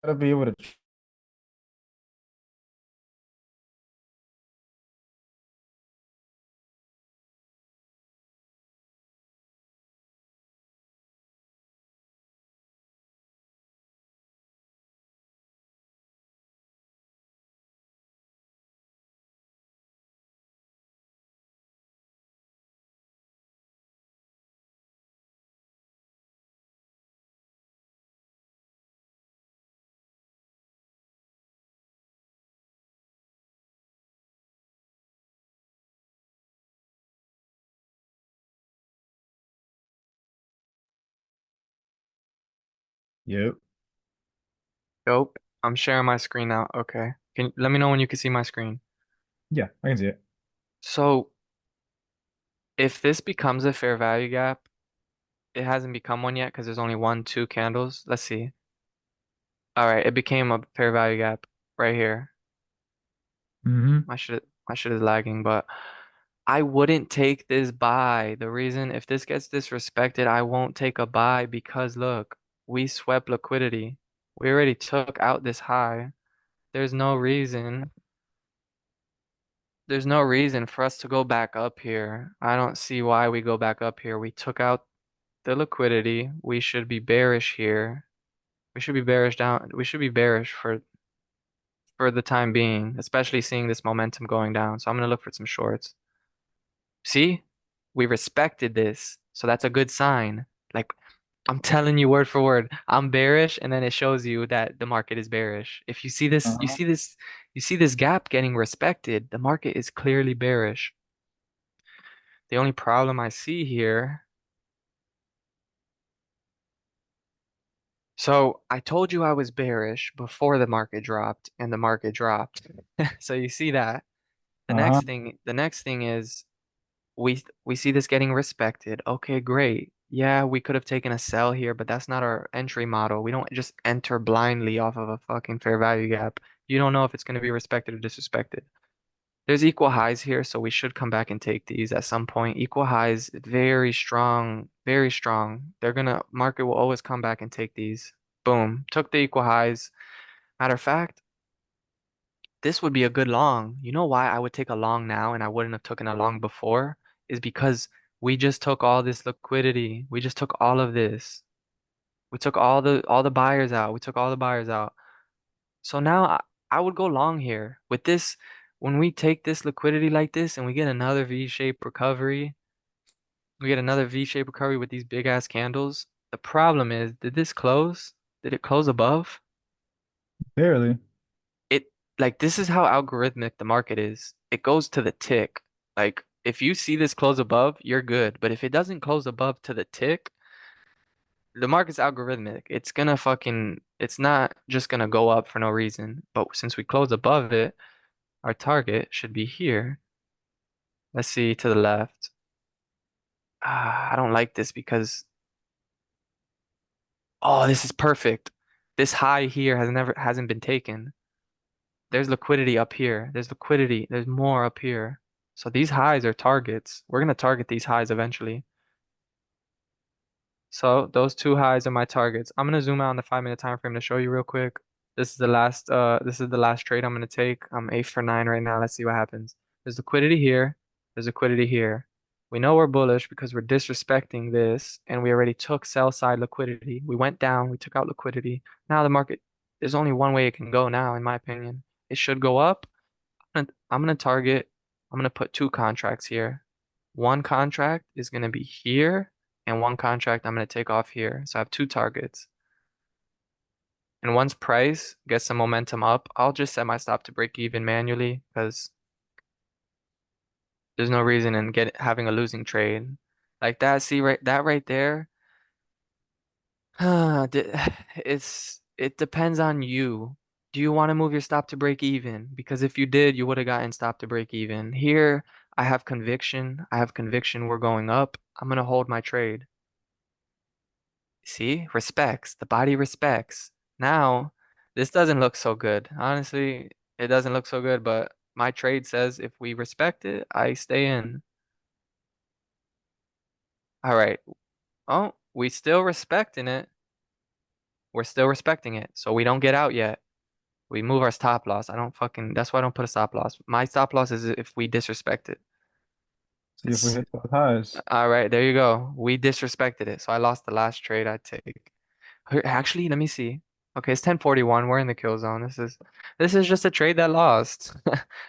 Gotta be able to. Yep. Nope. I'm sharing my screen now. Okay. Let me know when you can see my screen. Yeah, I can see it. So if this becomes a fair value gap, it hasn't become one yet because there's only one, two candles. Let's see. All right, it became a fair value gap right here. Mm-hmm. My shit is lagging, but I wouldn't take this buy. The reason if this gets disrespected, I won't take a buy because look, we swept liquidity. We already took out this high. There's no reason. There's no reason for us to go back up here. I don't see why we go back up here. We took out the liquidity. We should be bearish here. We should be bearish down. We should be bearish for the time being, especially seeing this momentum going down. So I'm gonna look for some shorts. See? We respected this. So that's a good sign. Like I'm telling you word for word, I'm bearish, and then it shows you that the market is bearish. If you see this, Uh-huh. you see this gap getting respected, the market is clearly bearish. The only problem I see here, so I told you I was bearish before the market dropped, and the market dropped. So you see that. Uh-huh. The next thing is we see this getting respected. Okay, great. Yeah, we could have taken a sell here, but that's not our entry model. We don't just enter blindly off of a fucking fair value gap. You don't know if it's going to be respected or disrespected. There's equal highs here, so we should come back and take these at some point. Equal highs, very strong, very strong. Market will always come back and take these. Boom, took the equal highs. Matter of fact, this would be a good long. You know why I would take a long now and I wouldn't have taken a long before? Is because we just took all this liquidity. We just took all of this. We took all the buyers out. We took all the buyers out. So now I would go long here. With this, when we take this liquidity like this and we get another V-shaped recovery, we get another V-shaped recovery with these big ass candles. The problem is, did this close? Did it close above? Barely. It like this is how algorithmic the market is. It goes to the tick. Like if you see this close above, you're good. But if it doesn't close above to the tick, the market's algorithmic. It's not just gonna go up for no reason. But since we close above it, our target should be here. Let's see to the left. I don't like this because, oh, this is perfect. This high here hasn't been taken. There's liquidity up here. There's liquidity. There's more up here. So these highs are targets. We're gonna target these highs eventually. So those two highs are my targets. I'm gonna zoom out on the 5 minute time frame to show you real quick. This is the last trade I'm gonna take. I'm 8 for 9 right now. Let's see what happens. There's liquidity here. There's liquidity here. We know we're bullish because we're disrespecting this and we already took sell side liquidity. We went down, we took out liquidity. Now the market, there's only one way it can go now, in my opinion. It should go up. I'm gonna target, I'm gonna put two contracts here. One contract is gonna be here, and one contract I'm gonna take off here. So I have two targets. And once price gets some momentum up, I'll just set my stop to break even manually because there's no reason in having a losing trade. Like that, see that right there? It depends on you. Do you want to move your stop to break even? Because if you did, you would have gotten stop to break even. Here, I have conviction. I have conviction we're going up. I'm gonna hold my trade. See? Respects. The body respects. Now, this doesn't look so good. Honestly, it doesn't look so good, but my trade says if we respect it, I stay in. All right. Oh, we still respecting it. We're still respecting it. So we don't get out yet. We move our stop loss. I don't fucking, that's why I don't put a stop loss. My stop loss is if we disrespect it. See if we It's hit those highs. all right. There you go. We disrespected it. So I lost the last trade I take. Actually, let me see. Okay, it's 10:41. We're in the kill zone. This is just a trade that lost.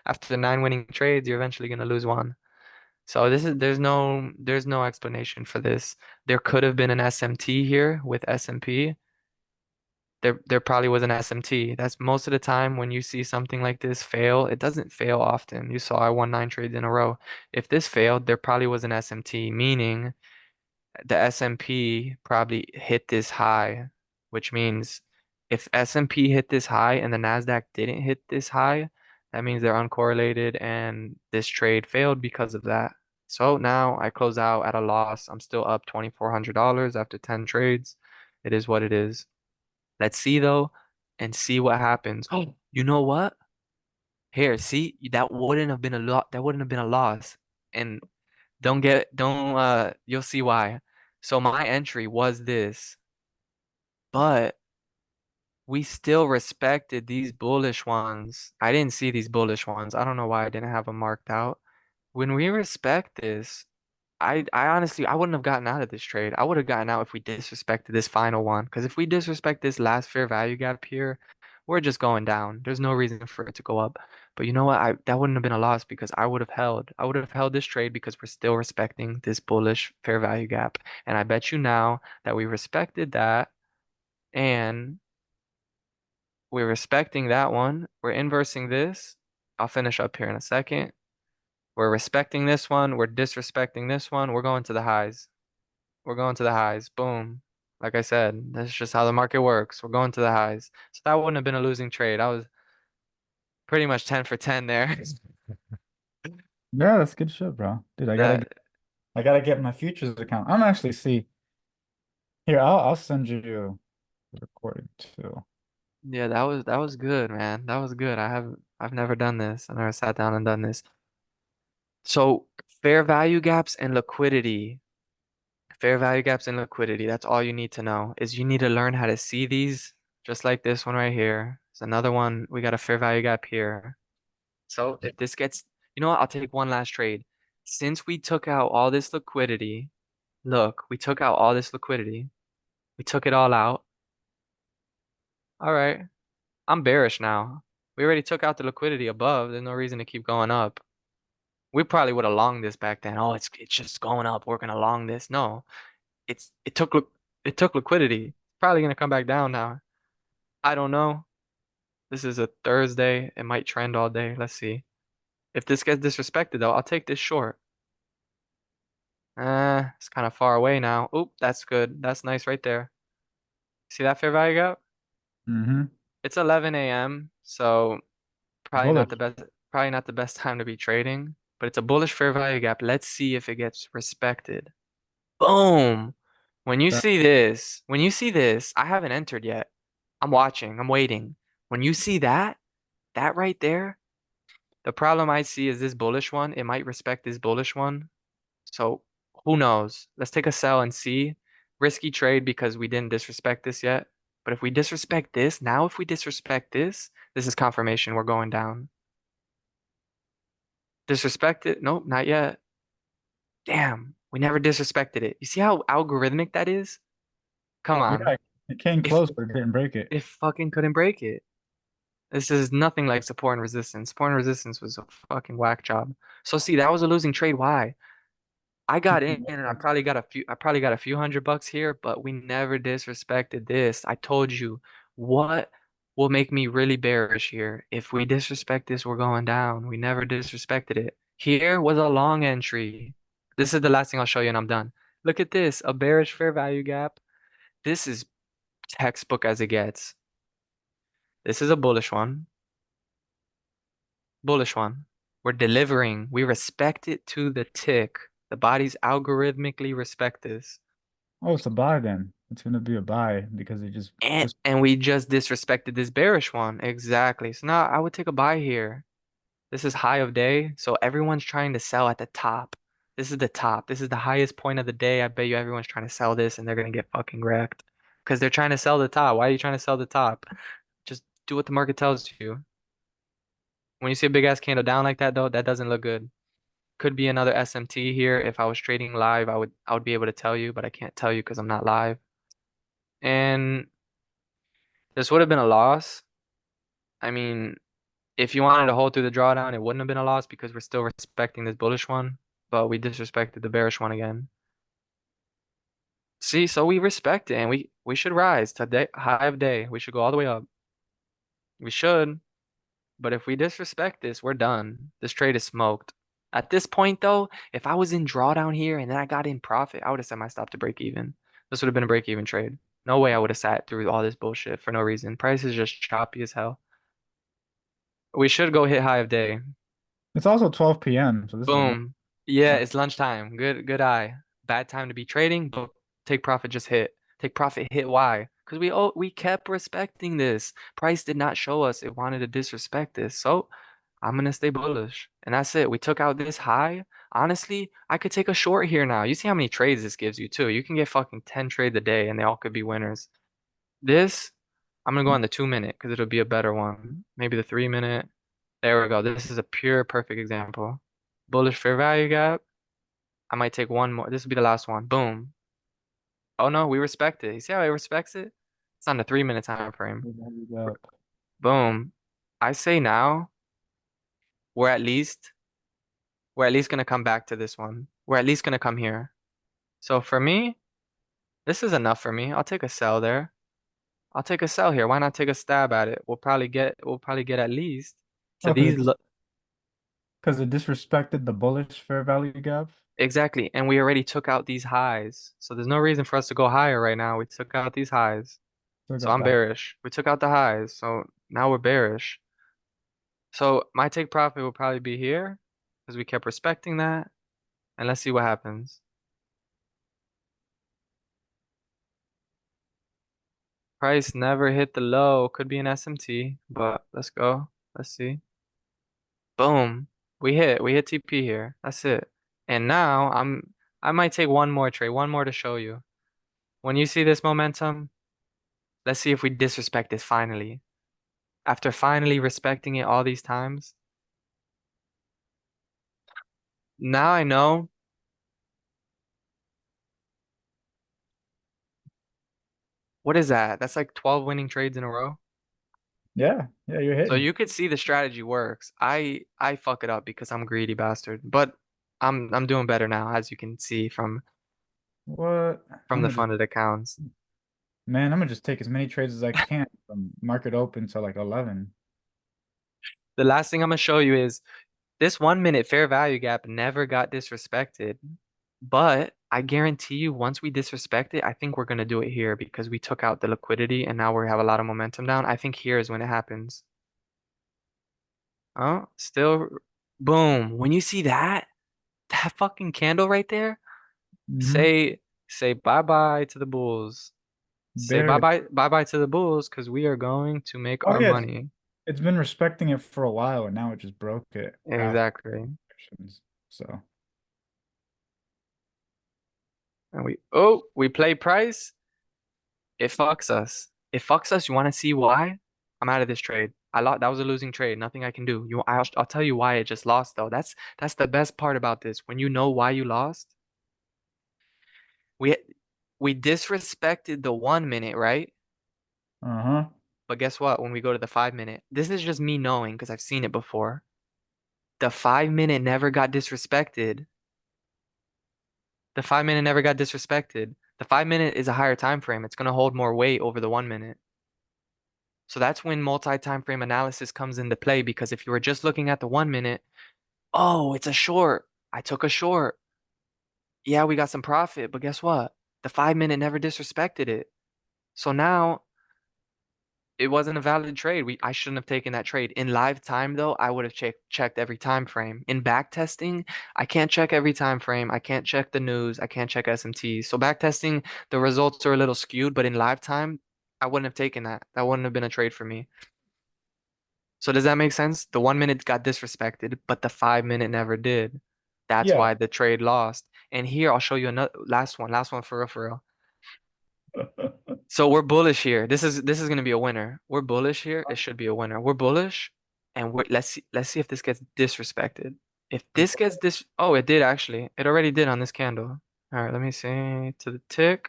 After 9 winning trades, you're eventually gonna lose one. So there's no explanation for this. There could have been an SMT here with SMP. There probably was an SMT. That's most of the time when you see something like this fail, it doesn't fail often. You saw I won 9 trades in a row. If this failed, there probably was an SMT, meaning the S&P probably hit this high, which means if S&P hit this high and the Nasdaq didn't hit this high, that means they're uncorrelated and this trade failed because of that. So now I close out at a loss. I'm still up $2,400 after 10 trades. It is what it is. Let's see though and see what happens. Oh, you know what? Here, see, that wouldn't have been a lot. That wouldn't have been a loss. And don't you'll see why. So my entry was this, but we still respected these bullish ones. I didn't see these bullish ones. I don't know why I didn't have them marked out. When we respect this, I honestly I wouldn't have gotten out of this trade. I would have gotten out if we disrespected this final one. Because if we disrespect this last fair value gap here, we're just going down. There's no reason for it to go up. But you know what? That wouldn't have been a loss because I would have held. I would have held this trade because we're still respecting this bullish fair value gap. And I bet you now that we respected that and we're respecting that one. We're inversing this. I'll finish up here in a second. We're respecting this one. We're disrespecting this one. We're going to the highs. We're going to the highs. Boom. Like I said, that's just how the market works. We're going to the highs. So that wouldn't have been a losing trade. I was pretty much 10 for 10 there. Yeah, that's good shit, bro. Dude, That I gotta get my futures account. I'm actually see here. I'll send you the recording too. yeah, that was good, man. That was good. I've never done this. I never sat down and done this. So fair value gaps and liquidity. Fair value gaps and liquidity. That's all you need to know is you need to learn how to see these just like this one right here. It's another one. We got a fair value gap here. So if this gets, you know what? I'll take one last trade. Since we took out all this liquidity, look, we took out all this liquidity. We took it all out. All right. I'm bearish now. We already took out the liquidity above. There's no reason to keep going up. We probably would have longed this back then. Oh, it's just going up. We're gonna long this. No, it took liquidity. It's probably gonna come back down now. I don't know. This is a Thursday. It might trend all day. Let's see. If this gets disrespected though, I'll take this short. It's kind of far away now. Oop, that's good. That's nice right there. See that fair value gap? Mm-hmm. It's 11 a.m., so Bullish. probably not the best time to be trading, but it's a bullish fair value gap. Let's see if it gets respected. Boom. That, When you see this, I haven't entered yet. I'm watching, I'm waiting. When you see that right there, the problem I see is this bullish one. It might respect this bullish one. So who knows? Let's take a sell and see. Risky trade because we didn't disrespect this yet. But if we disrespect this, now if we disrespect this is confirmation we're going down. Disrespect it? Nope, not yet. Damn, we never disrespected it. You see how algorithmic that is? Come on. yeah, it came If close, but it didn't break it. if fucking couldn't break it. This is nothing like support and resistance. Support and resistance was a fucking whack job. So see, that was a losing trade. Why? I got in and I probably got a few $100 here, but we never disrespected this. I told you what will make me really bearish here. If we disrespect this, we're going down. We never disrespected it. Here was a long entry. This is the last thing I'll show you and I'm done. Look at this, a bearish fair value gap. This is textbook as it gets. This is a bullish one. Bullish one. We're delivering. We respect it to the tick. The bodies algorithmically respect this. Oh, it's a buy then. It's gonna be a buy because it And just and we just disrespected this bearish one. Exactly. So now I would take a buy here. This is high of day, so everyone's trying to sell at the top. This is the top. This is the highest point of the day. I bet you everyone's trying to sell this and they're gonna get fucking wrecked. Because they're trying to sell the top. Why are you trying to sell the top? Just do what the market tells you. When you see a big ass candle down like that though, that doesn't look good. Could be another SMT here. If I was trading live, I would be able to tell you, but I can't tell you because I'm not live. And this would have been a loss. I mean, if you wanted to hold through the drawdown, it wouldn't have been a loss because we're still respecting this bullish one, but we disrespected the bearish one again. See, so we respect it and we should rise to day, high of day. We should go all the way up. We should, but if we disrespect this, we're done. This trade is smoked. At this point though, if I was in drawdown here and then I got in profit, I would have set my stop to break even. This would have been a break even trade. No way I would have sat through all this bullshit for no reason. Price is just choppy as hell. We should go hit high of day. It's also 12 p.m., so this is a little Boom. Yeah, time. it's lunchtime. Good eye. Bad time to be trading, but take profit just hit. Take profit hit why? Because we kept respecting this. Price did not show us it wanted to disrespect this. So I'm gonna stay bullish. And that's it. We took out this high. Honestly, I could take a short here now. You see how many trades this gives you too. You can get fucking 10 trades a day and they all could be winners. This, I'm gonna go on the 2 minute because it'll be a better one. Maybe the 3 minute. There we go. This is a pure perfect example. Bullish fair value gap. I might take one more. This will be the last one. Boom. Oh no, we respect it. You see how it respects it? It's on the 3 minute time frame. Boom. I say now we're at least we're at least gonna come back to this one. We're at least gonna come here. So for me, this is enough for me. I'll take a sell there. I'll take a sell here. Why not take a stab at it? We'll probably get at least to Oh, these because it disrespected the bullish fair value gap. exactly. And we already took out these highs. So there's no reason for us to go higher right now. We took out these highs. Still So got I'm that. bearish. We took out the highs. So now we're bearish. So my take profit will probably be here because we kept respecting that. And let's see what happens. Price never hit the low. Could be an SMT, but let's go. Let's see. Boom. We hit TP here. That's it. And now I might take one more trade, one more to show you. When you see this momentum, let's see if we disrespect this finally. After finally respecting it all these times, now I know what is that? That's like 12 winning trades in a row. Yeah, yeah, you're So hitting. you could see the strategy works. I fuck it up because I'm a greedy bastard, but I'm doing better now, as you can see What? from I'm the gonna just, funded accounts. man, I'm gonna just take as many trades as I can from market open to like 11. The last thing I'm gonna show you is this 1 minute fair value gap never got disrespected, but I guarantee you once we disrespect it, I think we're gonna do it here because we took out the liquidity and now we have a lot of momentum down. I think here is when it happens. Oh, still, boom. When you see that fucking candle right there. Mm-hmm. Say say bye-bye to the Bulls. Say Bear. bye-bye to the Bulls because we are going to make Oh our yeah, money. it's been respecting it for a while, and now it just broke it after Exactly. actions. So And we play price. It fucks us. It fucks us. You want to see why? I'm out of this trade. I lost. That was a losing trade. Nothing I can do. I'll tell you why it just lost though. That's the best part about this. When you know why you lost, we we disrespected the 1 minute, right? uh-huh. But guess what? When we go to the 5 minute, this is just me knowing because I've seen it before. The 5 minute never got disrespected. The 5 minute never got disrespected. The 5 minute is a higher time frame. It's going to hold more weight over the 1 minute. So that's when multi-time frame analysis comes into play because if you were just looking at the 1 minute, oh, it's a short. I took a short. Yeah, we got some profit, but guess what? The 5 minute never disrespected it. So now it wasn't a valid trade. I shouldn't have taken that trade. In live time though, I would have checked every time frame. In back testing, I can't check every time frame. I can't check the news. I can't check SMTs. So back testing, the results are a little skewed, but in live time, I wouldn't have taken that. That wouldn't have been a trade for me. So does that make sense? The 1 minute got disrespected, but the 5 minute never did. That's Yeah. why the trade lost. And here I'll show you another last one for real, for real. So we're bullish here. This is gonna be a winner. We're bullish here. It should be a winner. We're bullish, and let's see if this gets disrespected. If this gets this, oh, it did actually. It already did on this candle. All right, let me see to the tick.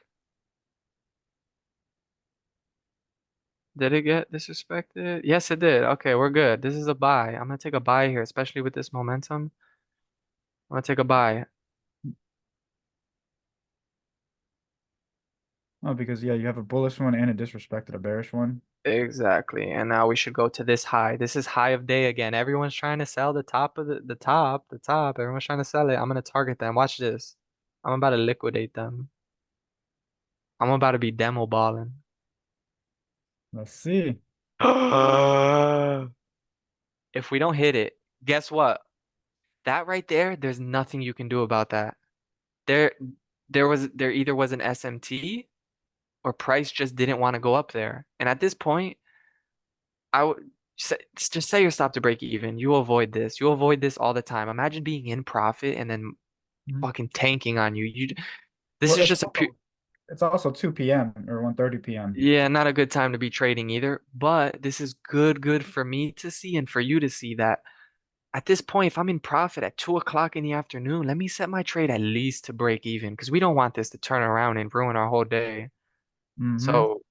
Did it get disrespected? Yes, it did. Okay, we're good. This is a buy. I'm gonna take a buy here, especially with this momentum. I'm gonna take a buy. Oh, because yeah, you have a bullish one and a disrespected, a bearish one. Exactly. And now we should go to this high. This is high of day again. Everyone's trying to sell the top of the top. Everyone's trying to sell it. I'm gonna target them. Watch this. I'm about to liquidate them. I'm about to be demo balling. Let's see. If we don't hit it, guess what? That right there, there's nothing you can do about that. There there either was an SMT or price just didn't want to go up there. And at this point, I would just say your stop to break even. You avoid this. You avoid this all the time. Imagine being in profit and then Mhm. fucking tanking on you. This Well, is just a pure, it's also 2 p.m. or 1:30 p.m. yeah, not a good time to be trading either. But this is good for me to see and for you to see that at this point, if I'm in profit at 2 o'clock in the afternoon, let me set my trade at least to break even because we don't want this to turn around and ruin our whole day. Mm-hmm. So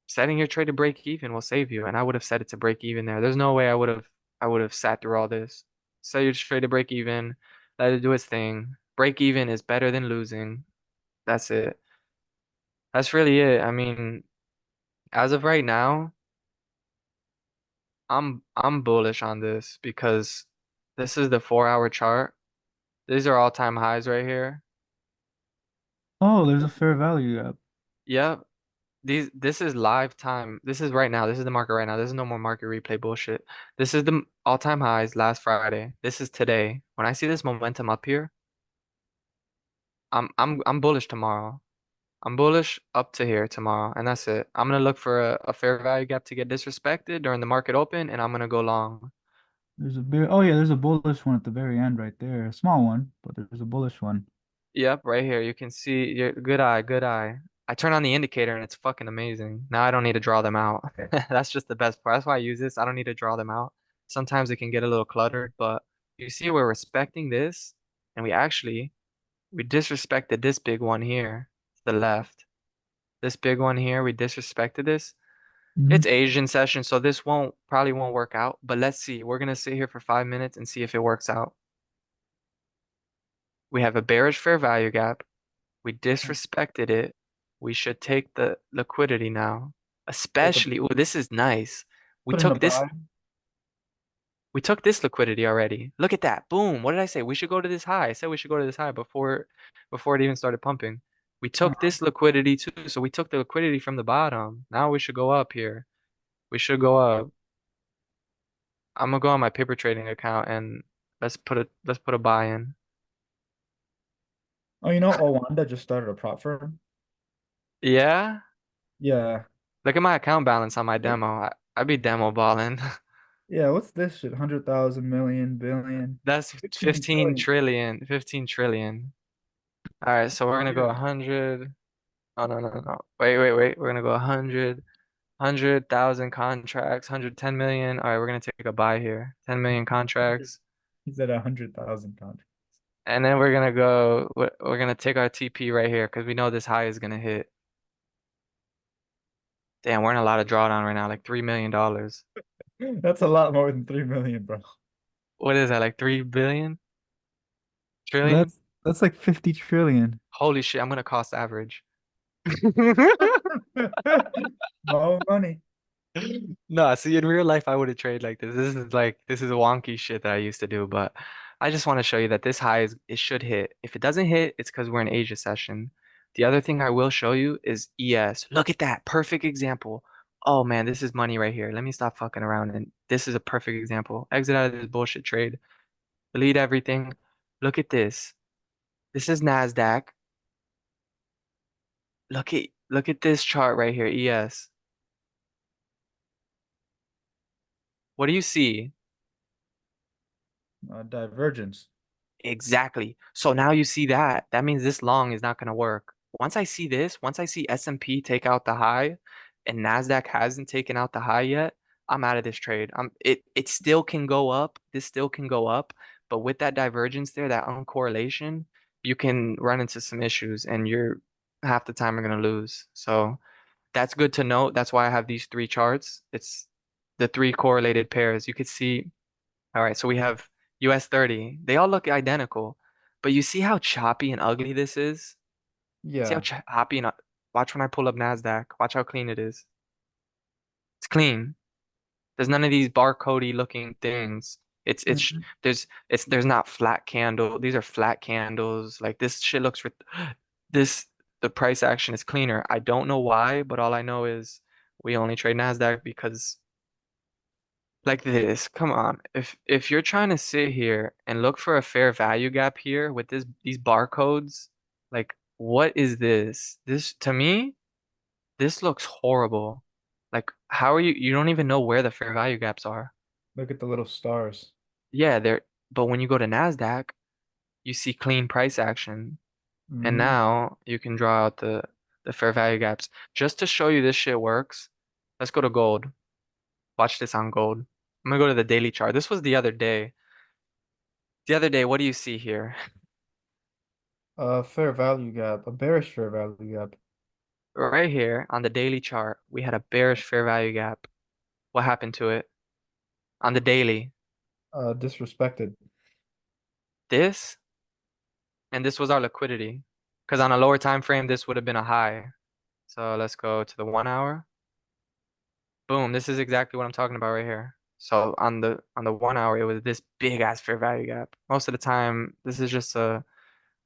setting your trade to break even will save you. And I would have set it to break even there. There's no way I would have sat through all this. Set your trade to break even, let it do its thing. Break even is better than losing. That's it. That's really it. I mean, as of right now, I'm bullish on this because this is the 4 hour chart. These are all-time highs right here. Oh, there's a fair value gap. Yep. This is live time. This is right now. This is the market right now. This is no more market replay bullshit. This is the all-time highs last Friday. This is today. When I see this momentum up here, I'm bullish tomorrow. I'm bullish up to here tomorrow, and that's it. I'm gonna look for a fair value gap to get disrespected during the market open, and I'm gonna go long. There's a bear. Oh yeah, there's a bullish one at the very end right there. A small one, but there's a bullish one. Yep, right here. You can see your good eye, good eye. I turn on the indicator and it's fucking amazing. Now I don't need to draw them out. That's just the best part. That's why I use this. I don't need to draw them out. Sometimes it can get a little cluttered, but you see we're respecting this and we disrespected this big one here to the left. This big one here, we disrespected this. Hmm. It's Asian session, so this won't probably won't work out, but let's see. We're gonna sit here for 5 minutes and see if it works out. We have a bearish fair value gap. We disrespected it. We should take the liquidity now. Take a Especially, oh, this is nice. We put in a took this buy. we took this liquidity already. Look at that. Boom. What did I say? We should go to this high. I said we should go to this high before it even started pumping. We took Uh-huh. this liquidity too. So we took the liquidity from the bottom. Now we should go up here. We should go up. I'm gonna go on my paper trading account and let's put a buy in. Oh, you know, Owanda just started a prop firm. Yeah. Yeah. Look at my account balance on my demo. I'd be demo balling. Yeah, what's this shit? 100,000 million billion. That's 15 15 trillion. trillion, 15 trillion. All right, so we're Oh gonna go yeah. 100. Oh, no, no, no, no. Wait. We're gonna go 100,000 contracts, 110 million. All right, we're gonna take a buy here. 10 million 100. contracts. He said 100,000 contracts. And then we're gonna take our TP right here because we know this high is gonna hit. Damn, we're in a lot of drawdown right now, like $3 million. That's a lot more than 3 million, bro. What is that, like 3 billion? Trillion? That's like 50 trillion. Holy shit, I'm gonna cost average. No money. No, see, in real life, I wouldn't trade like this. This is wonky shit that I used to do, but I just want to show you that this high it should hit. If it doesn't hit, it's because we're in Asia session. The other thing I will show you is ES. Look at that, perfect example. Oh man, this is money right here. Let me stop fucking around, and this is a perfect example. Exit out of this bullshit trade. Delete everything. Look at this. This is Nasdaq. Look at this chart right here, ES. What do you see? Divergence. Exactly. So now you see that. That means this long is not going to work. Once I see S&P take out the high and Nasdaq hasn't taken out the high yet, I'm out of this trade. It still can go up. This still can go up, but with that divergence there, that uncorrelation, you can run into some issues and you're half the time you're gonna lose. So that's good to note. That's why I have these three charts. It's the three correlated pairs. You could see, all right, so we have US 30. They all look identical, but you see how choppy and ugly this is? See how Yeah. choppy and watch when I pull up NASDAQ. Watch how clean it is. It's clean. There's none of these barcodey looking things. Hmm. There's not flat candle. These are flat candles. Like this shit looks this the price action is cleaner. I don't know why, but all I know is we only trade NASDAQ because like this. Come on. If you're trying to sit here and look for a fair value gap here with these barcodes, like what is this? This to me, this looks horrible. Like how are you don't even know where the fair value gaps are. Look at the little stars. Yeah, but when you go to NASDAQ, you see clean price action. And Hmm. now you can draw out the fair value gaps. Just to show you this shit works, let's go to gold. Watch this on gold. I'm gonna go to the daily chart. This was the other day. The other day, what do you see here? Fair value gap, a bearish fair value gap. Right here on the daily chart, we had a bearish fair value gap. What happened to it? On the daily, Disrespected. this and this was our liquidity. Because on a lower time frame, this would have been a high. So let's go to the 1 hour. Boom, this is exactly what I'm talking about right here. So on the 1 hour, it was this big ass fair value gap. Most of the time, this is just a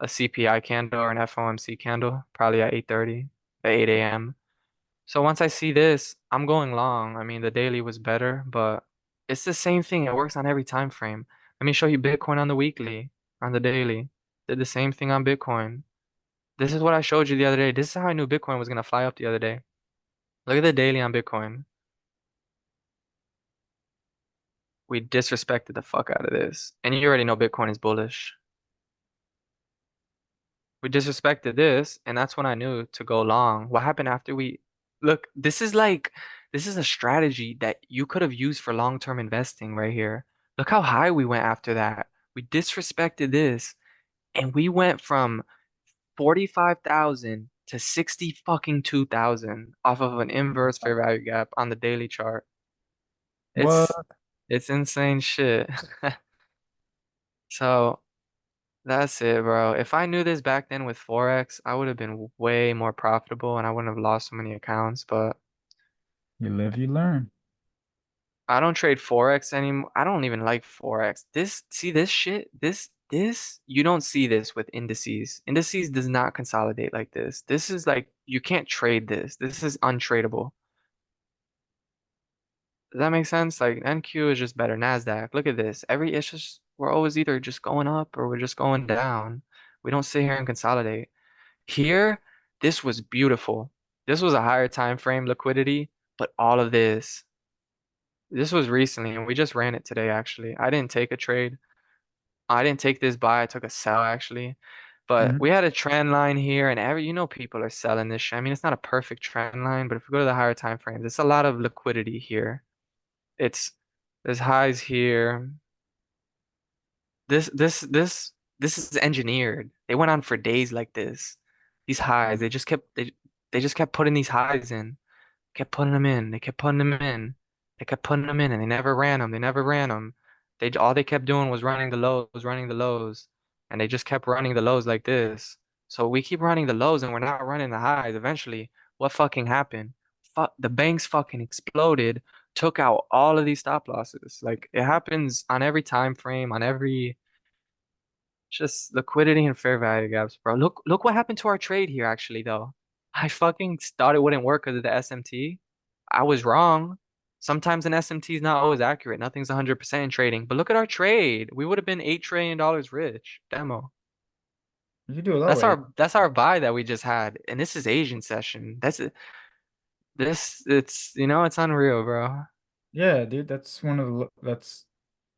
CPI candle or an FOMC candle, probably at 8:30, at 8 a.m. So once I see this, I'm going long. I mean, the daily was better, but it's the same thing. It works on every time frame. Let me show you Bitcoin on the weekly, on the daily. Did the same thing on Bitcoin. This is what I showed you the other day. This is how I knew Bitcoin was gonna fly up the other day. Look at the daily on Bitcoin. We disrespected the fuck out of this. And you already know Bitcoin is bullish. We disrespected this, and that's when I knew to go long. What happened after we look, this is a strategy that you could have used for long-term investing right here. Look how high we went after that. We disrespected this, and we went from 45,000 to 60 fucking 2,000 off of an inverse fair value gap on the daily chart. It's What? it's insane shit. So that's it, bro. If I knew this back then with Forex, I would have been way more profitable and I wouldn't have lost so many accounts. But You live, you learn. I don't trade Forex anymore. I don't even like Forex. See this shit? You don't see this with indices. Indices does not consolidate like this. This is like, you can't trade this. This is untradeable. Does that make sense? Like NQ is just better. NASDAQ, look at this. It's just, we're always either just going up or we're just going down. We don't sit here and consolidate. Here, this was beautiful. This was a higher time frame liquidity, but all of this was recently, and we just ran it today, actually. I didn't take a trade. I didn't take this buy. I took a sell, actually. But we Hmm. had a trend line here, and people are selling this shit. I mean, it's not a perfect trend line, but if we go to the higher time frames, it's a lot of liquidity here. It's there's highs here. This this this this is engineered. They went on for days like this. These highs, they just kept putting these highs in, kept putting them in. They kept putting them in. They kept putting them in, and they never ran them. They never ran them. All they kept doing was running the lows, and they just kept running the lows like this. So we keep running the lows, and we're not running the highs. Eventually, what fucking happened? The banks fucking exploded, took out all of these stop losses. Like it happens on every time frame, on every just liquidity and fair value gaps, bro. Look what happened to our trade here, actually, though. I fucking thought it wouldn't work because of the SMT. I was wrong. Sometimes an SMT is not always accurate. Nothing's 100% in trading. But look at our trade. We would have been $8 trillion rich. Demo. You do a lot with it. That's our buy that we just had. And this is Asian session. It's it's unreal, bro. Yeah, dude, that's that's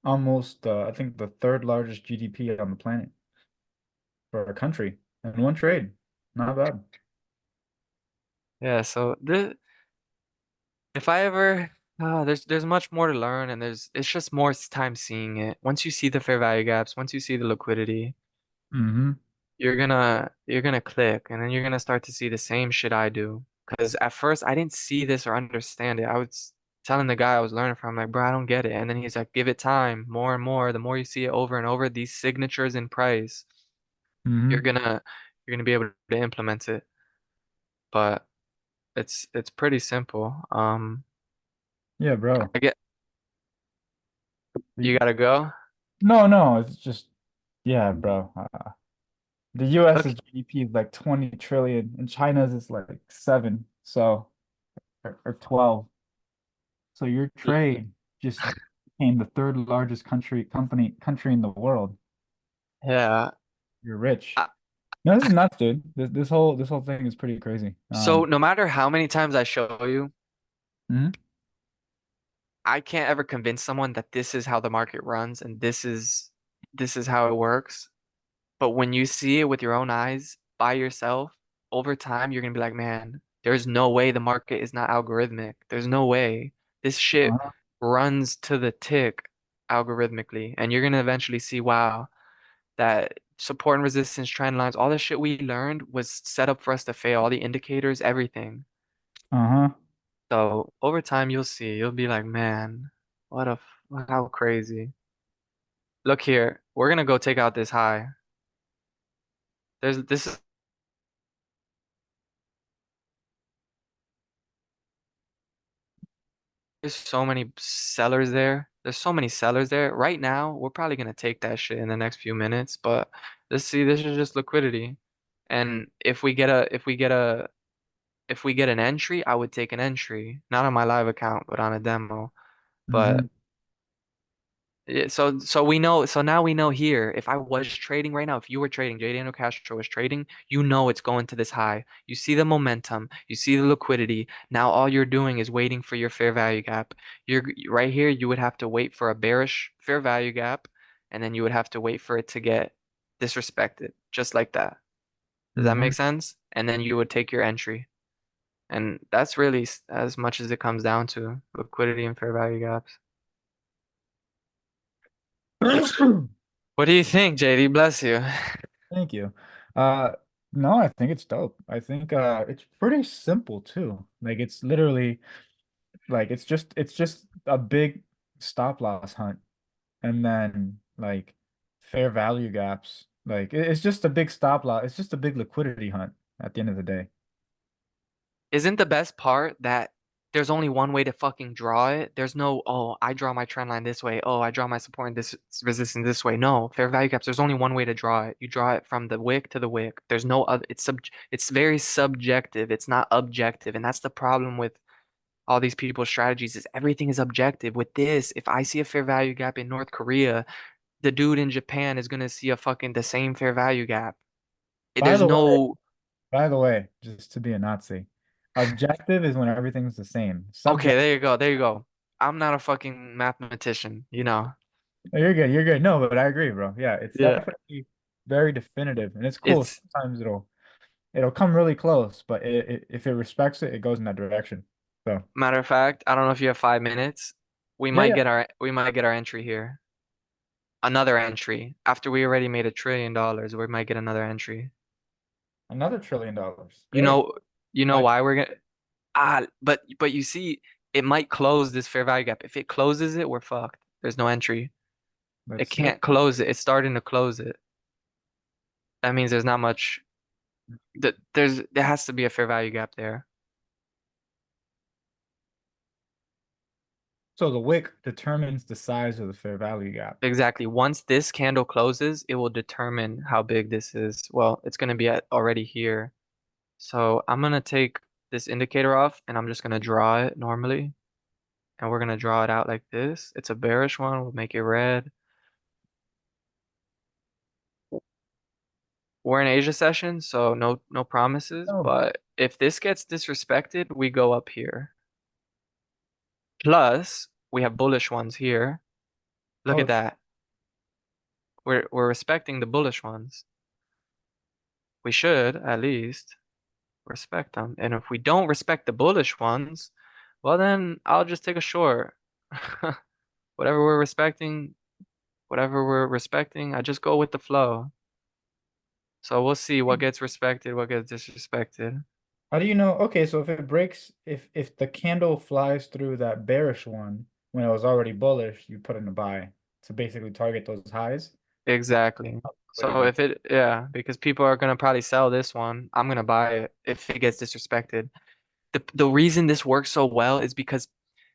almost I think the third largest GDP on the planet for a country in one trade. Not bad. Yeah, so the if I ever there's much more to learn and it's just more time seeing it. Once you see the fair value gaps, once you see the liquidity, Mm-hmm. you're gonna click and then you're gonna start to see the same shit I do. Because at first I didn't see this or understand it. I was telling the guy I was learning from, like, bro, I don't get it. And then he's like, give it time, more and more. The more you see it over and over, these signatures in price, you're Mm-hmm. gonna you're gonna be able to implement it. But it's pretty simple. Yeah, bro. I get you The- gotta go. No, no, it's just yeah, bro. The US's Look, GDP is like 20 trillion and China's is like 7, so or 12. So your trade just became the third largest country in the world. yeah. You're rich. I, No, this is nuts, dude. This whole thing is pretty crazy. so no matter how many times I show you, Mhm. I can't ever convince someone that this is how the market runs and this is how it works. But when you see it with your own eyes by yourself, over time, you're gonna be like, man, there's no way the market is not algorithmic. There's no way. This shit Uh-huh. runs to the tick algorithmically. And you're gonna eventually see, wow, that support and resistance trend lines, all the shit we learned was set up for us to fail, all the indicators, everything. Uh-huh. So over time, you'll see. You'll be like, man, how crazy. Look here, we're gonna go take out this high. This is There's so many sellers there. There's so many sellers there. Right now, we're probably gonna take that shit in the next few minutes, but let's see, this is just liquidity. And if we get an entry, I would take an entry. Not on my live account, but on a demo. Mm-hmm. But yeah, so we know, so now we know here, if I was trading right now, if you were trading, J. Daniel Castro was trading, you know it's going to this high. You see the momentum, you see the liquidity. Now all you're doing is waiting for your fair value gap. You're right here, you would have to wait for a bearish fair value gap, and then you would have to wait for it to get disrespected, just like that. Does that Mm-hmm. make sense? And then you would take your entry. And that's really as much as it comes down to liquidity and fair value gaps. What do you think, JD? Bless you. Thank you. Uh, no, I think it's dope. I think it's pretty simple too. Like it's literally like it's just a big stop loss hunt and then like fair value gaps. Like it's just a big stop loss. It's just a big liquidity hunt at the end of the day. Isn't the best part that there's only one way to fucking draw it? There's no, oh, I draw my trend line this way. Oh, I draw my support and this resistance this way. No, fair value gaps, there's only one way to draw it. You draw it from the wick to the wick. There's no other, it's very subjective. It's not objective. And that's the problem with all these people's strategies is everything is objective. With this, if I see a fair value gap in North Korea, the dude in Japan is gonna see a fucking the same fair value gap. By There's the way, no, by the way, just to be a Nazi, objective is when everything's the same. okay, Subject, there you go. There you go. I'm not a fucking mathematician, you know. oh, you're good, you're good. No, but I agree, bro. Yeah, it's Yeah. definitely very definitive, and it's cool. It's Sometimes it'll come really close, but if it respects it, it goes in that direction. So matter of fact, I don't know if you have 5 minutes. We yeah, might yeah, get our entry here. Another entry. After we already made $1 trillion, we might get another entry. another $1 trillion. You Great. know, you know Why? why we're gonna but you see, it might close this fair value gap. If it closes it, we're fucked. There's no entry. Let's It see. can't close it. It's starting to close it. That means there's not much that there has to be a fair value gap there. So the wick determines the size of the fair value gap. Exactly. Once this candle closes, it will determine how big this is. Well, it's going to be at already here. So I'm going to take this indicator off and I'm just going to draw it normally. And we're going to draw it out like this. It's a bearish one. We'll make it red. We're in Asia session, so no promises. Oh, But if this gets disrespected, we go up here. Plus, we have bullish ones here. Look oh, at that. We're respecting the bullish ones. We should at least respect them. And if we don't respect the bullish ones, well then I'll just take a short. Whatever we're respecting, whatever we're respecting, I just go with the flow. So we'll see what gets respected, what gets disrespected. How do you know? Okay, so if it breaks, if the candle flies through that bearish one when it was already bullish, you put in a buy to basically target those highs. Exactly. So Liquidity. if it, yeah, because people are gonna probably sell this one, I'm gonna buy it if it gets disrespected. The reason this works so well is because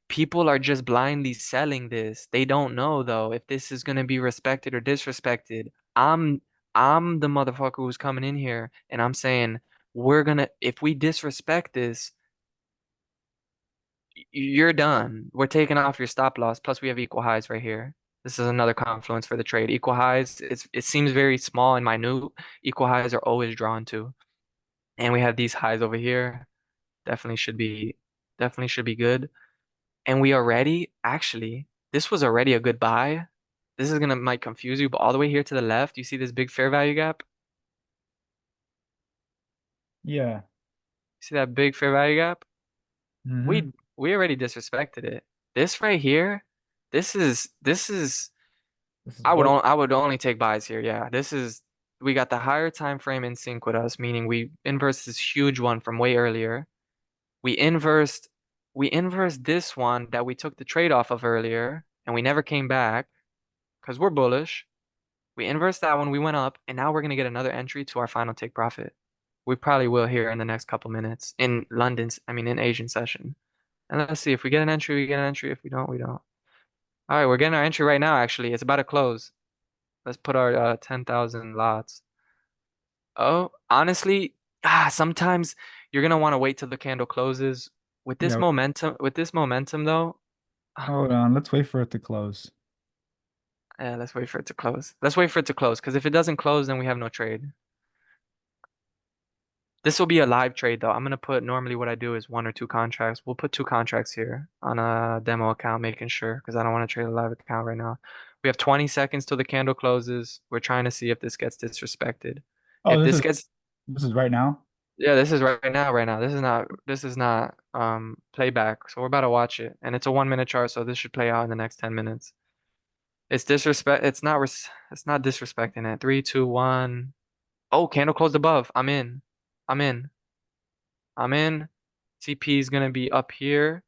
people are just blindly selling this. They don't know though if this is gonna be respected or disrespected. I'm the motherfucker who's coming in here and I'm saying we're gonna if we disrespect this, you're done. We're taking off your stop loss. Plus we have equal highs right here. This is another confluence for the trade. Equal highs, it seems very small and minute. Equal highs are always drawn to. And we have these highs over here. Definitely should be definitely should be good. And we already, actually, this was already a good buy. This is gonna might confuse you, but all the way here to the left, you see this big fair value gap? Yeah. See that big fair value gap? Mm-hmm. We already disrespected it. This right here, this is This is bullish. I would only take buys here. Yeah, this is we got the higher time frame in sync with us, meaning we inversed this huge one from way earlier. We inversed we inversed this one that we took the trade off of earlier, and we never came back because we're bullish. We inversed that one, we went up, and now we're gonna get another entry to our final take profit. We probably will here in the next couple minutes in London's, I mean in Asian session. And let's see if we get an entry, we get an entry. If we don't, we don't. All right, we're getting our entry right now. Actually, it's about to close. Let's put our 10,000 lots. Oh, honestly, sometimes you're gonna want to wait till the candle closes. Yeah. With this momentum though, Hold on. Let's wait for it to close. yeah, let's wait for it to close. Let's wait for it to close, because if it doesn't close, then we have no trade. This will be a live trade though. I'm gonna put normally what I do is one or two contracts. We'll put two contracts here on a demo account, making sure because I don't want to trade a live account right now. We have 20 seconds till the candle closes. We're trying to see if this gets disrespected. Oh, If this gets this is right now. Yeah, this is right now, right now. This is not playback. So we're about to watch it. And it's a 1 minute chart, so this should play out in the next 10 minutes. It's not disrespecting it. Three, two, one. Oh, candle closed above. I'm in. I'm in. I'm in. TP is gonna be up here.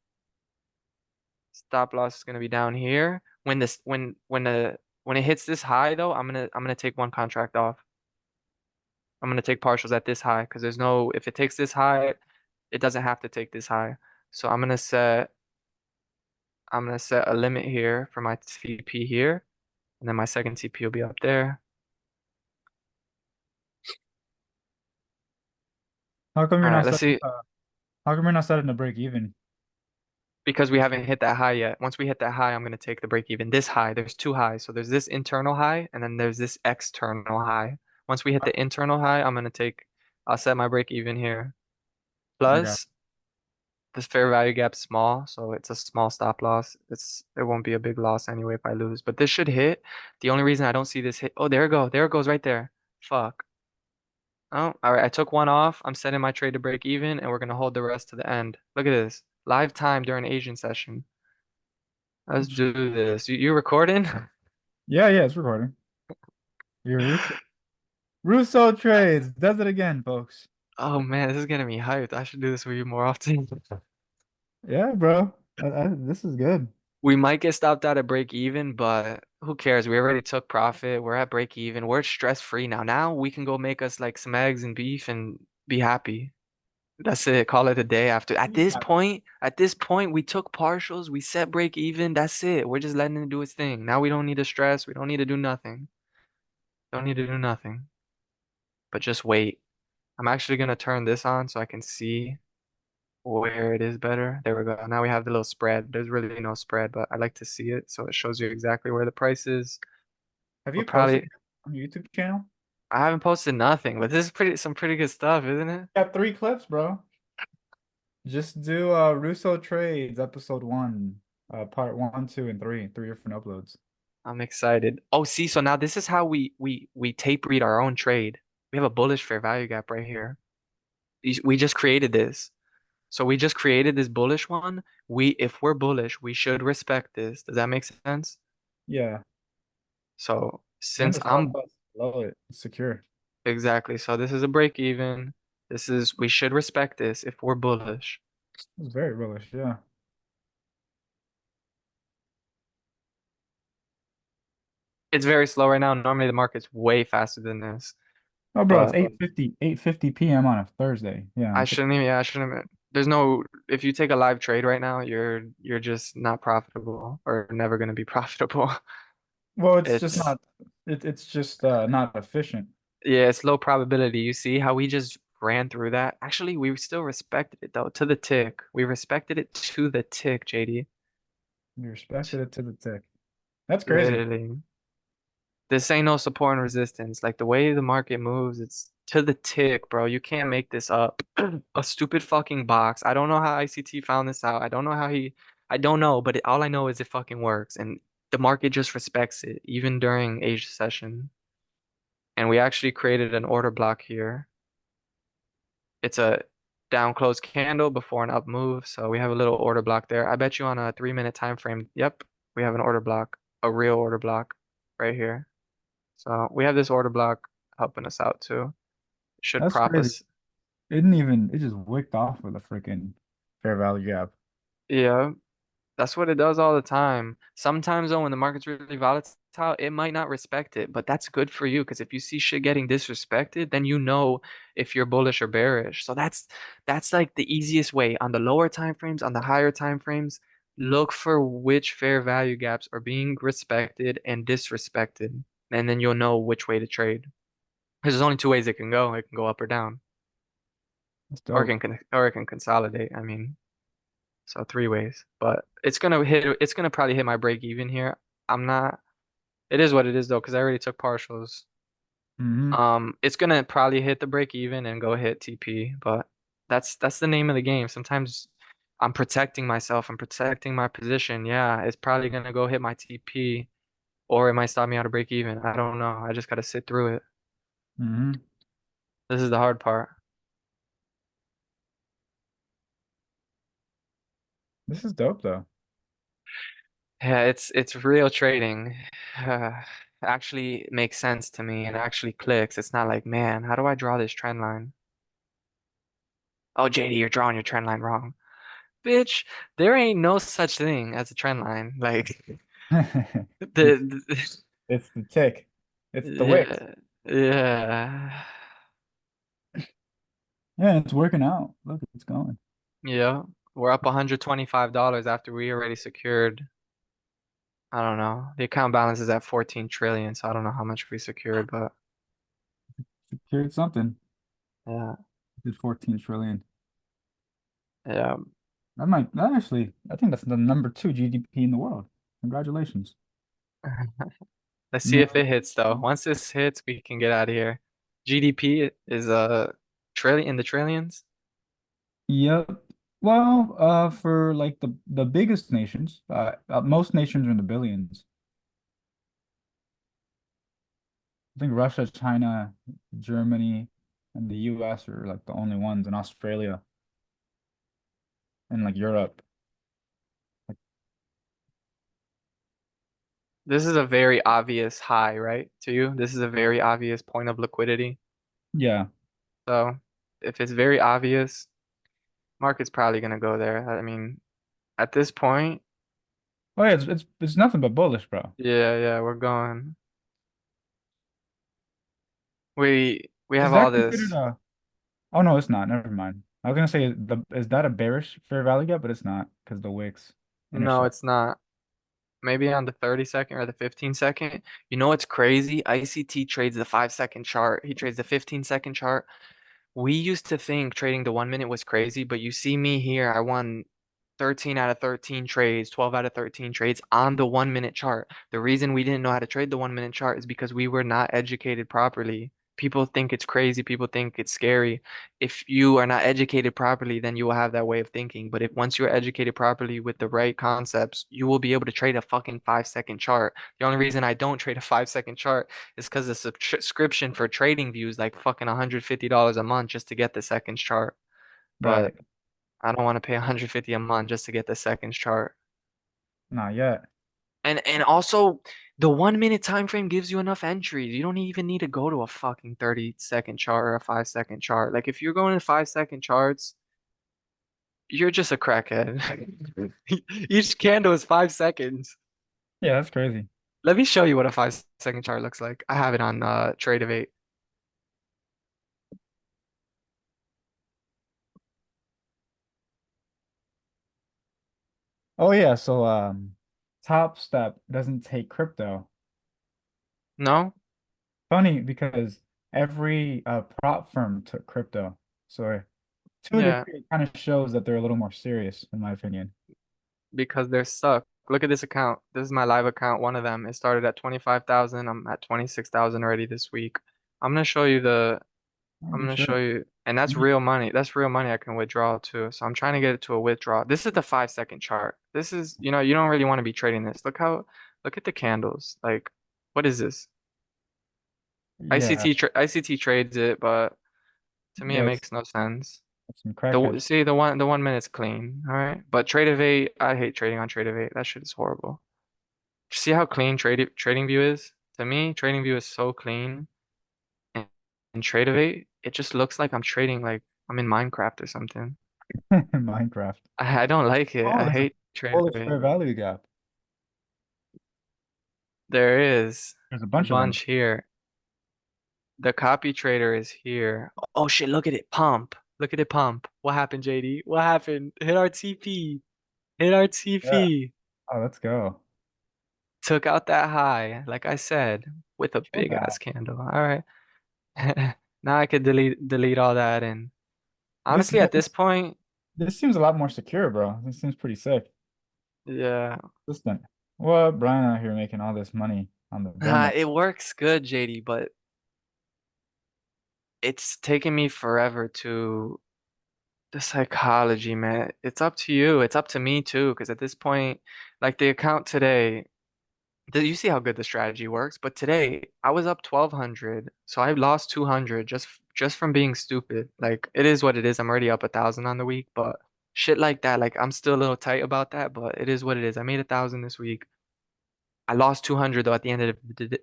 Stop loss is gonna be down here. When it hits this high though, I'm gonna take one contract off. I'm gonna take partials at this high because there's no if it takes this high, it doesn't have to take this high. So I'm gonna set a limit here for my TP here, and then my second TP will be up there. How come you're All right, not let's setting? see. How come you're not setting the break even? Because we haven't hit that high yet. Once we hit that high, I'm gonna take the break even. This high, there's two highs. So there's this internal high and then there's this external high. Once we hit the internal high, I'll set my break even here. I got. Plus, this fair value gap's small, so it's a small stop loss. It won't be a big loss anyway if I lose. But this should hit. The only reason I don't see this hit, oh, there it go. There it goes right there. Fuck. Oh, all right. I took one off. I'm setting my trade to break even, and we're gonna hold the rest to the end. Look at this. Live time during Asian session. Let's do this. You recording? Yeah, yeah, it's recording. Your Russo trades does it again, folks. Oh man, this is getting me hyped. I should do this with you more often. Yeah, bro. This is good. We might get stopped out at break even, but who cares? We already took profit. We're at break even. We're stress free now. Now we can go make us like some eggs and beef and be happy. That's it. Call it a day after. At this point, we took partials. We set break even. That's it. We're just letting it do its thing. Now we don't need to stress. We don't need to do nothing. Don't need to do nothing. But just wait. I'm actually gonna turn this on so I can see where it is better. There we go. Now we have the little spread. There's really no spread, but I like to see it so it shows you exactly where the price is. Have We're you posted probably on your YouTube channel? I haven't posted nothing, but this is some pretty good stuff, isn't it? Got three clips, bro. Just do Russo trades episode one, part one, two, and three. Three different uploads. I'm excited. Oh, see, so now this is how we tape read our own trade. we have a bullish fair value gap right here. We just created this. So we just created this bullish one. If we're bullish, we should respect this. Does that make sense? Yeah. So And since the stop I'm loss below it, it's secure. exactly, so this is a break even. We should respect this if we're bullish. It's very bullish. Yeah. It's very slow right now. Normally the market's way faster than this, Oh, bro, it's but 8:50 p.m. on a Thursday. Yeah. I shouldn't even, there's no, if you take a live trade right now, you're just not profitable or never going to be profitable. Well, it's just It's not. It's just not efficient. Yeah, it's low probability. You see how we just ran through that? Actually, we still respected it though, to the tick. We respected it to the tick, JD. You respected it to the tick. That's crazy. Literally. This ain't no support and resistance. Like the way the market moves, it's to the tick, bro. You can't make this up. A stupid fucking box. I don't know how ICT found this out. I don't know, but all I know is it fucking works. And the market just respects it, even during Asia session. And we actually created an order block here. It's a down close candle before an up move. So we have a little order block there. I bet you on a 3 minute time frame. Yep, we have an order block, a real order block right here. So we have this order block helping us out too. Should That's prop crazy. us. It didn't even. It just wicked off with a freaking fair value gap. Yeah, that's what it does all the time. Sometimes though, when the market's really volatile, it might not respect it, but that's good for you because if you see shit getting disrespected, then you know if you're bullish or bearish. So that's like the easiest way on the lower time frames, on the higher time frames. Look for which fair value gaps are being respected and disrespected, and then you'll know which way to trade. Because there's only two ways it can go. It can go up or down, That's or dope. or it can consolidate. I mean. So three ways, but it's gonna probably hit my break even here. I'm not, it is what it is though, because I already took partials. Hmm. It's gonna probably hit the break even and go hit TP, but that's the name of the game. Sometimes I'm protecting myself, I'm protecting my position. Yeah, it's probably gonna go hit my TP or it might stop me out of break even. I don't know. I just gotta sit through it. Hmm. This is the hard part. This is dope though. Yeah, it's real trading. Actually makes sense to me and actually clicks. It's not like, man, how do I draw this trend line? Oh, JD, you're drawing your trend line wrong. Bitch, there ain't no such thing as a trend line. Like It's the it's the tick. It's the wick. yeah, yeah. Yeah, it's working out. Look, it's going. Yeah. We're up $125 after we already secured, I don't know. The account balance is at 14 trillion, so I don't know how much we secured, but Secured something. yeah. Did 14 trillion. Yeah. That actually, I think that's the number two GDP in the world. Congratulations. Let's see if No. it hits though. Once this hits, we can get out of here. GDP is a trillion in the trillions. Yep. Well, for like the biggest nations, most nations are in the billions. I think Russia, China, Germany, and the US are like the only ones, and Australia and like Europe. Like, This is a very obvious high, right? To you, this is a very obvious point of liquidity. yeah. So if it's very obvious, market's probably gonna go there. I mean, at this point, Oh yeah, it's nothing but bullish, bro. yeah, yeah, we're going. We Is have all that considered this. a? Oh no, it's not. Never mind. I was gonna say is that a bearish fair value gap, but it's not because the wicks No, intersect. it's not. Maybe on the 30-second or the 15-second. You know what's crazy? ICT trades the 5-second chart. He trades the 15-second chart. We used to think trading the 1 minute was crazy, but you see me here. I won 13 out of 13 trades, 12 out of 13 trades on the 1 minute chart. The reason we didn't know how to trade the 1 minute chart is because we were not educated properly. People think it's crazy, people think it's scary. If you are not educated properly, then you will have that way of thinking. But if once you're educated properly with the right concepts, you will be able to trade a fucking 5 second chart. The only reason I don't trade a 5 second chart is because the subscription for trading views like fucking $150 a month just to get the seconds chart. But Right. I don't want to pay 150 a month just to get the seconds chart. Not yet. And also the 1 minute time frame gives you enough entries. You don't even need to go to a fucking 30 second chart or a 5 second chart. Like if you're going to 5 second charts, you're just a crackhead. Each candle is 5 seconds. Yeah, that's crazy. Let me show you what a 5 second chart looks like. I have it on Trade of Eight. Oh yeah, so Top Step doesn't take crypto. No? Funny because every prop firm took crypto. So to a Yeah, degree, it kind of shows that they're a little more serious, in my opinion. because they're stuck. Look at this account. This is my live account, one of them. It started at 25,000. I'm at 26,000 already this week. I'm gonna show you the Oh, I'm good gonna shit. show you, and that's You- real money. That's real money I can withdraw too. So I'm trying to get it to a withdrawal. This is the 5 second chart. This is, you don't really want to be trading this. Look at the candles. Like, what is this? Yeah, ICT trades it, but to me it yeah, makes no sense. it's some crackhead shit. See the 1 minute's clean, all right. But Trade of Eight, I hate trading on Trade of Eight. That shit is horrible. See how clean trading view is? To me, trading view is so clean. And, and Trade of Eight, it just looks like I'm trading like I'm in Minecraft or something. Minecraft. I don't like it. Oh, I there's a hate Trade of bullish Eight. fair value gap. There is There's a a bunch of them. bunch here. The copy trader is here. Oh shit, look at it pump. Look at it pump. What happened, JD? What happened? Hit our TP. Hit our Yeah. TP. Oh, let's go. Took out that high, like I said, with a Kill big that. ass candle. All right. Now I could delete all that, and This honestly at this point, this seems a lot more secure, bro. This seems pretty sick. yeah. Consistent. What Brian out here making all this money on the bear market? It works good, JD, but it's taken me forever to the psychology, man. It's up to you. It's up to me too, because at this point, like the account today, you see how good the strategy works? But today, I was up 1,200, so I lost 200 just from being stupid. Like it is what it is. I'm already up 1,000 on the week, but shit like that, like I'm still a little tight about that, but it is what it is. I made 1,000 this week. I lost 200 though at the end of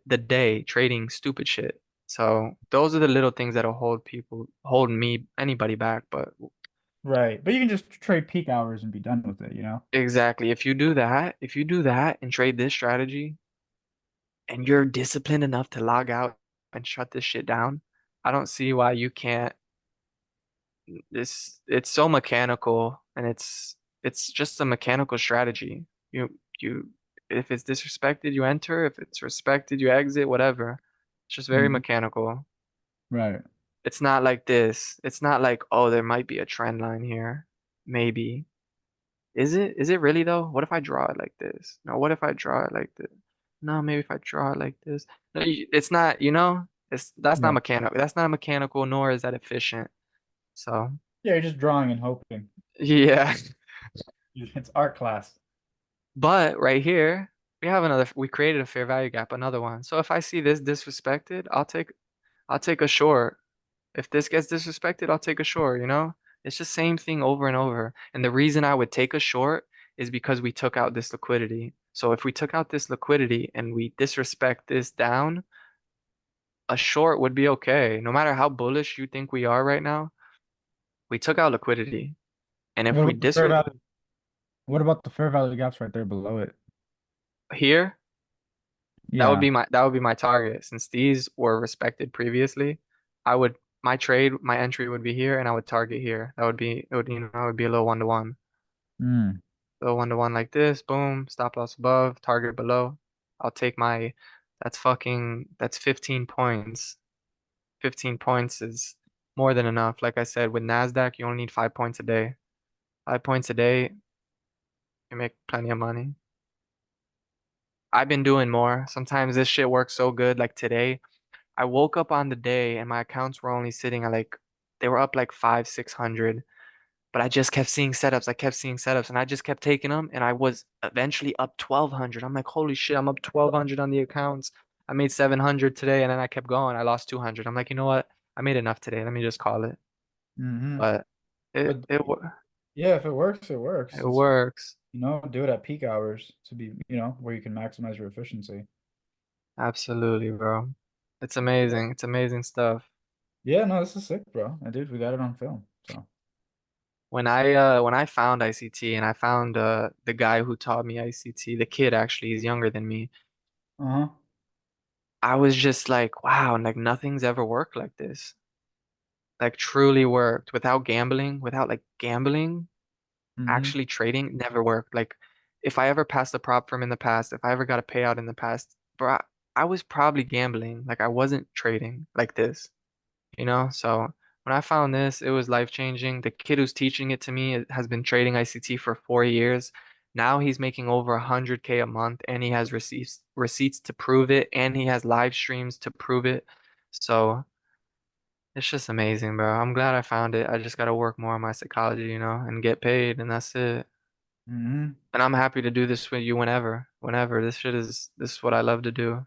the day trading stupid shit. So those are the little things that'll hold me, anybody back. But Right. But you can just trade peak hours and be done with it, you know? exactly, if you do that and trade this strategy and you're disciplined enough to log out and shut this shit down, I don't see why you can't. It's so mechanical and it's just a mechanical strategy. You if it's disrespected, you enter. If it's respected, you exit, whatever. It's just very Mhm. mechanical. Right. It's not like this. It's not like, oh, there might be a trend line here. Maybe. Is it? Is it really though? What if I draw it like this? No, what if I draw it like this? No, maybe if I draw it like this. No, it's not, that's not Right. mechanical. That's not mechanical, nor is that efficient. So, Yeah, you're just drawing and hoping. yeah. It's art class. But right here, we created a fair value gap, another one. So if I see this disrespected, I'll take a short. If this gets disrespected, I'll take a short, you know? It's just same thing over and over. And the reason I would take a short is because we took out this liquidity. So if we took out this liquidity and we disrespect this down, a short would be okay. No matter how bullish you think we are right now, we took out liquidity. And if What we about the dis fair value? What about the fair value gaps right there below it? here, Yeah. that would be my target. Since these were respected previously, my entry would be here and I would target here. It would be a little one to one. Mm. So one to one like this, boom, stop loss above, target below. I'll take my, that's 15 points. 15 points is more than enough. Like I said, with NASDAQ, you only need 5 points a day. 5 points a day, you make plenty of money. I've been doing more. Sometimes this shit works so good. Like today, I woke up on the day and my accounts were only sitting at like they were up like 500, 600. But I just kept seeing setups. I kept seeing setups and I just kept taking them and I was eventually up 1200. I'm like, holy shit, I'm up 1200 on the accounts. I made 700 today and then I kept going. I lost 200. I'm like, you know what? I made enough today. Let me just call it. Hmm. But it But it wo- yeah, if it works, it it works. It's, works. do it at peak hours to be, where you can maximize your efficiency. Absolutely, bro. It's Yeah. amazing. It's amazing stuff. Yeah, no, this is sick, bro. And dude, we got it on film. So, When I found ICT and I found the guy who taught me ICT, the kid actually is younger than me. uh-huh. I was just like, wow, like nothing's ever worked like this. Like truly worked without gambling, without like gambling, Hmm. actually trading never worked. Like if I ever passed a prop firm in the past, if I ever got a payout in the past, bro, I was probably gambling. Like I wasn't trading like this. So when I found this, it was life changing. The kid who's teaching it to me has been trading ICT for 4 years. Now he's making over 100K a month and he has receipts to prove it and he has live streams to prove it. So it's just amazing, bro. I'm glad I found it. I just gotta work more on my psychology, and get paid and that's it. Hmm. And I'm happy to do this with you whenever. Whenever. This is what I love to do.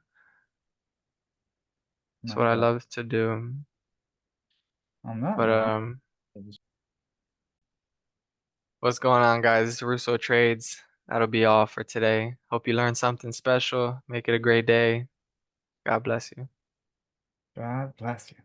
It's No, what I I got love to do. on that, But man. what's going on, guys? It's Russo Trades. That'll be all for today. Hope you learned something special. Make it a great day. God bless you. God bless you.